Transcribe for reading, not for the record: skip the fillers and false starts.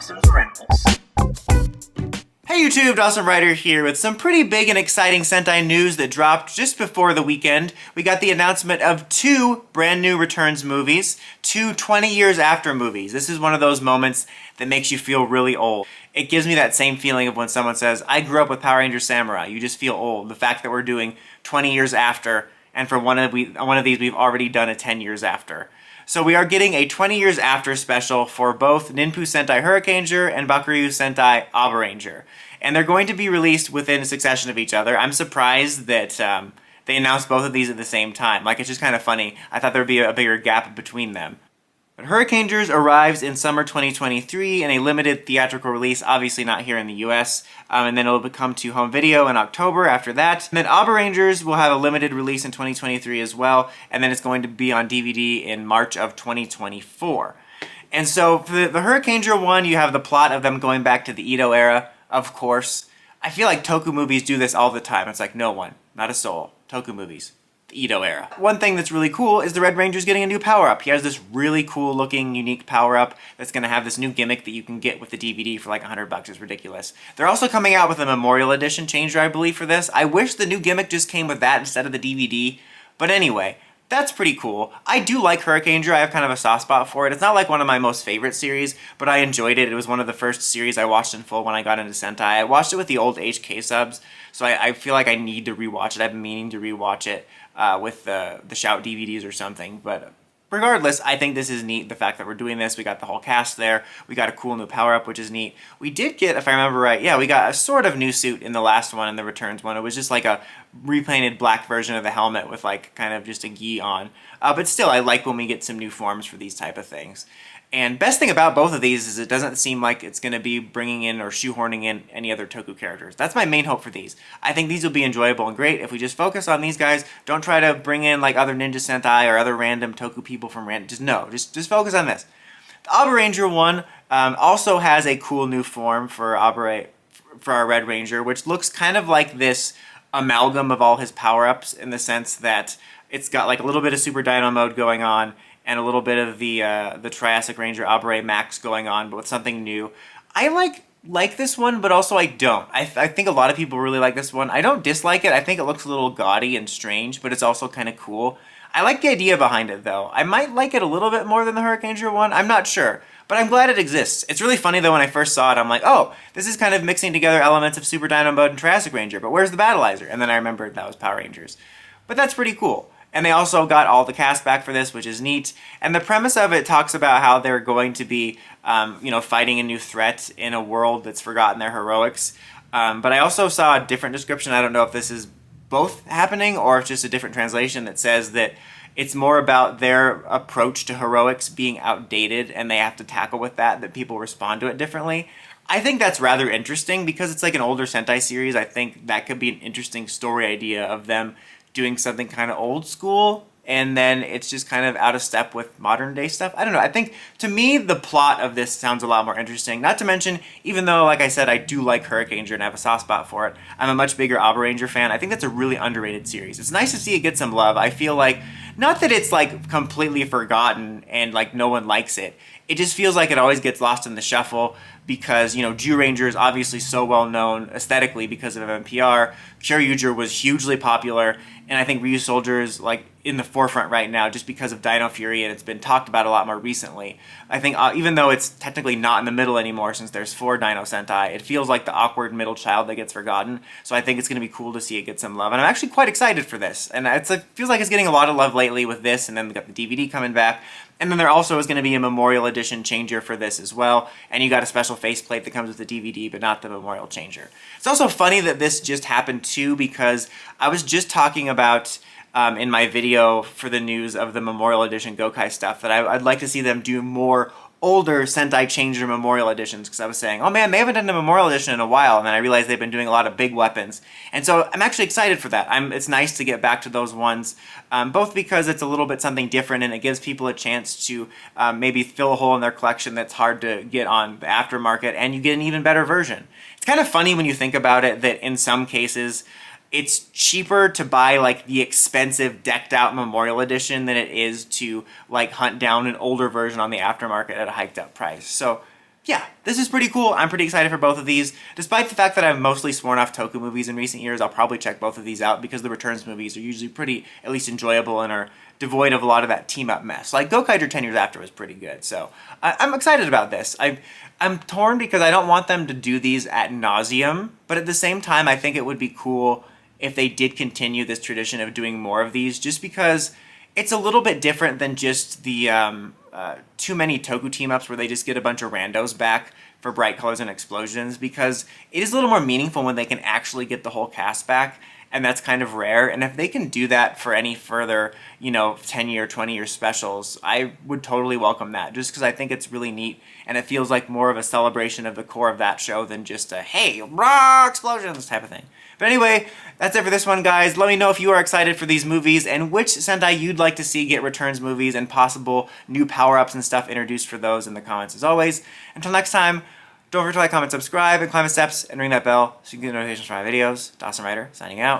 Dawson's Rentals. Hey YouTube, Dawson Ryder here with some pretty big and exciting Sentai news that dropped just before the weekend. We got the announcement of two brand new Returns movies, two 20 years after movies. This is one of those moments that makes you feel really old. It gives me that same feeling of when someone says, I grew up with Power Ranger Samurai. You just feel old. The fact that we're doing 20 years after, and for one of these we've already done a 10 years after. So we are getting a 20 years after special for both Ninpuu Sentai Hurricaneger and Bakuryu Sentai Abranger. And they're going to be released within succession of each other. I'm surprised that they announced both of these at the same time. Like, it's just kind of funny. I thought there would be a bigger gap between them. But Hurricanegers arrives in summer 2023 in a limited theatrical release, obviously not here in the US, and then it'll come to home video in October after that. And then Abrarangers will have a limited release in 2023 as well, and then it's going to be on DVD in March of 2024. And so for the Hurricaneger one, you have the plot of them going back to the Edo era, of course. I feel like Toku movies do this all the time. It's like, no one, not a soul. Toku movies. The Edo era. One thing that's really cool is the Red Ranger's getting a new power-up. He has this really cool looking, unique power-up that's going to have this new gimmick that you can get with the DVD for like $100. It's ridiculous. They're also coming out with a Memorial Edition changer, I believe, for this. I wish the new gimmick just came with that instead of the DVD. But anyway, that's pretty cool. I do like Hurricaneger. I have kind of a soft spot for it. It's not like one of my most favorite series, but I enjoyed it. It was one of the first series I watched in full when I got into Sentai. I watched it with the old HK subs, so I feel like I need to rewatch it. I've been meaning to rewatch it with the Shout DVDs or something, but regardless, I think this is neat, the fact that we're doing this. We got the whole cast there. We got a cool new power-up, which is neat. We did get, if I remember right, yeah, we got a sort of new suit in the last one, in the Returns one. It was just like a repainted black version of the helmet with like kind of just a gi on. But still, I like when we get some new forms for these type of things. And best thing about both of these is it doesn't seem like it's going to be bringing in or shoehorning in any other Toku characters. That's my main hope for these. I think these will be enjoyable and great if we just focus on these guys. Don't try to bring in like other Ninja Sentai or other random Toku people from random. Just focus on this. The Abraranger one also has a cool new form for our Red Ranger, which looks kind of like this amalgam of all his power-ups in the sense that it's got like a little bit of Super Dino mode going on, and a little bit of the Triassic Ranger Abare Max going on, but with something new. I like this one, but also I don't. I think a lot of people really like this one. I don't dislike it. I think it looks a little gaudy and strange, but it's also kind of cool. I like the idea behind it, though. I might like it a little bit more than the Hurricaneger one. I'm not sure, but I'm glad it exists. It's really funny, though, when I first saw it, I'm like, oh, this is kind of mixing together elements of Super Dino Mode and Triassic Ranger, but where's the Battleizer? And then I remembered that was Power Rangers. But that's pretty cool. And they also got all the cast back for this, which is neat. And the premise of it talks about how they're going to be, fighting a new threat in a world that's forgotten their heroics. But I also saw a different description. I don't know if this is both happening or if it's just a different translation that says that it's more about their approach to heroics being outdated and they have to tackle with that people respond to it differently. I think that's rather interesting because it's like an older Sentai series. I think that could be an interesting story idea of them doing something kind of old school, and then it's just kind of out of step with modern day stuff. I don't know. I think, to me, the plot of this sounds a lot more interesting. Not to mention, even though, like I said, I do like Hurricaneger and have a soft spot for it, I'm a much bigger Abranger fan. I think that's a really underrated series. It's nice to see it get some love. I feel like, not that it's like completely forgotten and like no one likes it. It just feels like it always gets lost in the shuffle because, Zyuranger is obviously so well known aesthetically because of MPR. Kyoryuger was hugely popular, and I think Ryusoldier is like in the forefront right now just because of Dino Fury, and it's been talked about a lot more recently. I think even though it's technically not in the middle anymore since there's 4 Dino Sentai, it feels like the awkward middle child that gets forgotten. So I think it's going to be cool to see it get some love, and I'm actually quite excited for this. And it feels like it's getting a lot of love lately with this, and then we got the DVD coming back. And then there also is going to be a Memorial Edition changer for this as well. And you got a special faceplate that comes with the DVD, but not the Memorial changer. It's also funny that this just happened too, because I was just talking about in my video for the news of the Memorial Edition Gokai stuff that I'd like to see them do more older Sentai Changer Memorial Editions, because I was saying, oh man, they haven't done a Memorial Edition in a while, and then I realized they've been doing a lot of big weapons. And so I'm actually excited for that. It's nice to get back to those ones, both because it's a little bit something different and it gives people a chance to maybe fill a hole in their collection that's hard to get on the aftermarket, and you get an even better version. It's kind of funny when you think about it that in some cases, it's cheaper to buy like the expensive decked out Memorial Edition than it is to like hunt down an older version on the aftermarket at a hiked up price. So yeah, this is pretty cool. I'm pretty excited for both of these. Despite the fact that I've mostly sworn off Toku movies in recent years, I'll probably check both of these out because the Returns movies are usually pretty, at least enjoyable, and are devoid of a lot of that team-up mess. Like, Gokaiger 10 Years After was pretty good, so I'm excited about this. I'm torn because I don't want them to do these ad nauseum, but at the same time, I think it would be cool if they did continue this tradition of doing more of these, just because it's a little bit different than just the too many Toku team-ups where they just get a bunch of randos back for bright colors and explosions, because it is a little more meaningful when they can actually get the whole cast back, and that's kind of rare. And if they can do that for any further, 10-year, 20-year specials, I would totally welcome that, just because I think it's really neat, and it feels like more of a celebration of the core of that show than just a, hey, raw explosions type of thing. But anyway, that's it for this one, guys. Let me know if you are excited for these movies and which Sentai you'd like to see get Returns movies and possible new power-ups and stuff introduced for those in the comments as always. Until next time, don't forget to like, comment, subscribe, and climb the steps, and ring that bell so you can get notifications for my videos. Dawson Ryder, signing out.